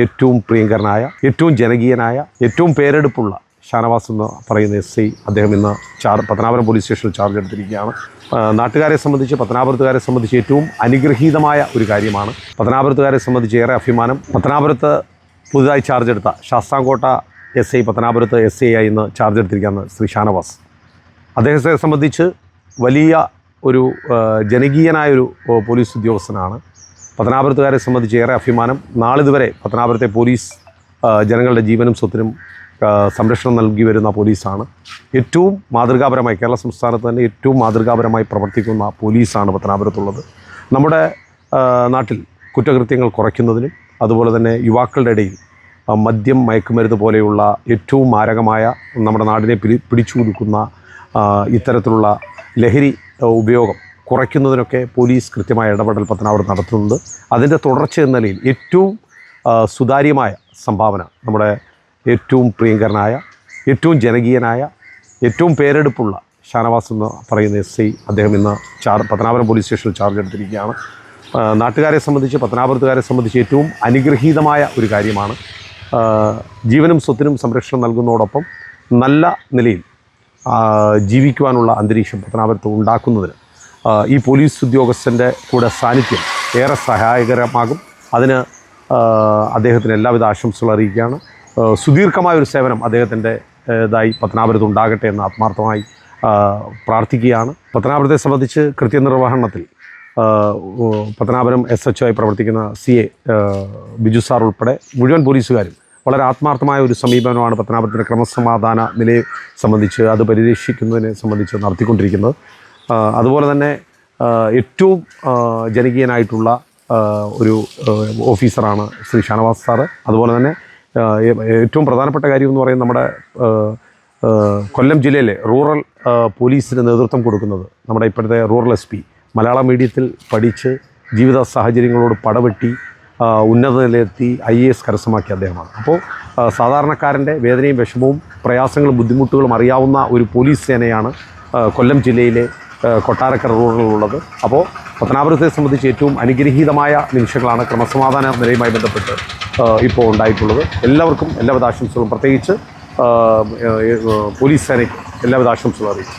ഏറ്റവും പ്രിയങ്കരനായ, ഏറ്റവും ജനകീയനായ, ഏറ്റവും പേരെടുപ്പുള്ള ഷാനവാസ് എന്ന് പറയുന്ന SI അദ്ദേഹം ഇന്ന് പത്തനാപുരം പോലീസ് സ്റ്റേഷനിൽ ചാർജ് എടുത്തിരിക്കുകയാണ്. നാട്ടുകാരെ സംബന്ധിച്ച്, പത്തനാപുരത്തുകാരെ സംബന്ധിച്ച് ഏറ്റവും അനുഗ്രഹീതമായ ഒരു കാര്യമാണ്. പത്തനാപുരത്തുകാരെ സംബന്ധിച്ച് ഏറെ അഭിമാനം. പത്തനാപുരത്ത് പുതുതായി ചാർജ് എടുത്ത ശാസ്താംകോട്ട SI പത്തനാപുരത്ത് SI ആയി ഇന്ന് ചാർജ് എടുത്തിരിക്കുകയാണ് ശ്രീ ഷാനവാസ്. അദ്ദേഹത്തെ സംബന്ധിച്ച് വലിയ ഒരു ജനകീയനായൊരു പോലീസ് ഉദ്യോഗസ്ഥനാണ്. പത്തനാപുരത്തുകാരെ സംബന്ധിച്ച് ഏറെ അഭിമാനം. നാളിതുവരെ പത്തനാപുരത്തെ പോലീസ് ജനങ്ങളുടെ ജീവനും സ്വത്തിനും സംരക്ഷണം നൽകി വരുന്ന പോലീസാണ്. ഏറ്റവും മാതൃകാപരമായി, കേരള സംസ്ഥാനത്ത് തന്നെ ഏറ്റവും മാതൃകാപരമായി പ്രവർത്തിക്കുന്ന പോലീസാണ് പത്തനാപുരത്തുള്ളത്. നമ്മുടെ നാട്ടിൽ കുറ്റകൃത്യങ്ങൾ കുറയ്ക്കുന്നതിനും അതുപോലെ തന്നെ യുവാക്കളുടെ ഇടയിൽ മദ്യം, മയക്കുമരുന്ന് പോലെയുള്ള ഏറ്റവും മാരകമായ നമ്മുടെ നാടിനെ പിടിച്ചു കുലുക്കുന്ന ഇത്തരത്തിലുള്ള ലഹരി ഉപയോഗം കുറയ്ക്കുന്നതിനൊക്കെ പോലീസ് കൃത്യമായ ഇടപെടൽ പത്തനാപുരത്ത് നടത്തുന്നുണ്ട്. അതിൻ്റെ തുടർച്ച എന്ന നിലയിൽ ഏറ്റവും സുതാര്യമായ സംഭാവന നമ്മുടെ ഏറ്റവും പ്രിയങ്കരനായ, ഏറ്റവും ജനകീയനായ, ഏറ്റവും പേരെടുപ്പുള്ള ഷാനവാസ് എന്ന് പറയുന്ന SI അദ്ദേഹം ഇന്ന് പത്തനാപുരം പോലീസ് സ്റ്റേഷനിൽ ചാർജ് എടുത്തിരിക്കുകയാണ്. നാട്ടുകാരെ സംബന്ധിച്ച്, പത്തനാപുരത്തുകാരെ സംബന്ധിച്ച് ഏറ്റവും അനുഗ്രഹീതമായ ഒരു കാര്യമാണ്. ജീവനും സ്വത്തിനും സംരക്ഷണം നൽകുന്നതോടൊപ്പം നല്ല നിലയിൽ ജീവിക്കുവാനുള്ള അന്തരീക്ഷം പത്തനാപുരത്ത് ഉണ്ടാക്കുന്നതിന് ഈ പോലീസ് ഉദ്യോഗസ്ഥൻ്റെ കൂടെ സാന്നിധ്യം ഏറെ സഹായകരമാകും. അതിന് അദ്ദേഹത്തിന് എല്ലാവിധ ആശംസകൾ അറിയിക്കുകയാണ്. സുദീർഘമായ ഒരു സേവനം അദ്ദേഹത്തിൻ്റെതായി പത്തനാപുരത്ത് ഉണ്ടാകട്ടെ എന്ന് ആത്മാർത്ഥമായി പ്രാർത്ഥിക്കുകയാണ്. പത്തനാപുരത്തെ സംബന്ധിച്ച് കൃത്യനിർവഹണത്തിൽ പത്തനാപുരം SHO ആയി പ്രവർത്തിക്കുന്ന CA ബിജു സാർ ഉൾപ്പെടെ മുഴുവൻ പോലീസുകാരും വളരെ ആത്മാർത്ഥമായ ഒരു സമീപനമാണ് പത്തനാപുരത്തിൻ്റെ ക്രമസമാധാന നിലയെ സംബന്ധിച്ച്, അത് പരിരക്ഷിക്കുന്നതിനെ സംബന്ധിച്ച് നടത്തിക്കൊണ്ടിരിക്കുന്നത്. അതുപോലെ തന്നെ ഏറ്റവും ജനകീയനായിട്ടുള്ള ഒരു ഓഫീസറാണ് ശ്രീ ഷാനവാസ് സാറ്. അതുപോലെ തന്നെ ഏറ്റവും പ്രധാനപ്പെട്ട കാര്യം എന്ന് പറയുന്നത് നമ്മുടെ കൊല്ലം ജില്ലയിലെ റൂറൽ പോലീസിന് നേതൃത്വം കൊടുക്കുന്നത് നമ്മുടെ ഇപ്പോഴത്തെ റൂറൽ SP മലയാള മീഡിയത്തിൽ പഠിച്ച് ജീവിത സാഹചര്യങ്ങളോട് പടവെട്ടി ഉന്നത നിലയെത്തി IAS കരസ്ഥമാക്കിയ അദ്ദേഹമാണ്. അപ്പോൾ സാധാരണക്കാരൻ്റെ വേദനയും വിഷമവും പ്രയാസങ്ങളും ബുദ്ധിമുട്ടുകളും അറിയാവുന്ന ഒരു പോലീസ് സേനയാണ് കൊല്ലം ജില്ലയിലെ കൊട്ടാരക്കര റൂറലുള്ളത്. അപ്പോൾ പത്തനാപുരത്തെ സംബന്ധിച്ച് ഏറ്റവും അനുഗ്രഹീതമായ നിമിഷങ്ങളാണ് ക്രമസമാധാന നിലയുമായി ബന്ധപ്പെട്ട് ഇപ്പോൾ ഉണ്ടായിട്ടുള്ളത്. എല്ലാവർക്കും എല്ലാവിധ ആശംസകളും, പ്രത്യേകിച്ച് പോലീസ് സേനയ്ക്ക് എല്ലാവിധ ആശംസകളും അറിയിച്ചു.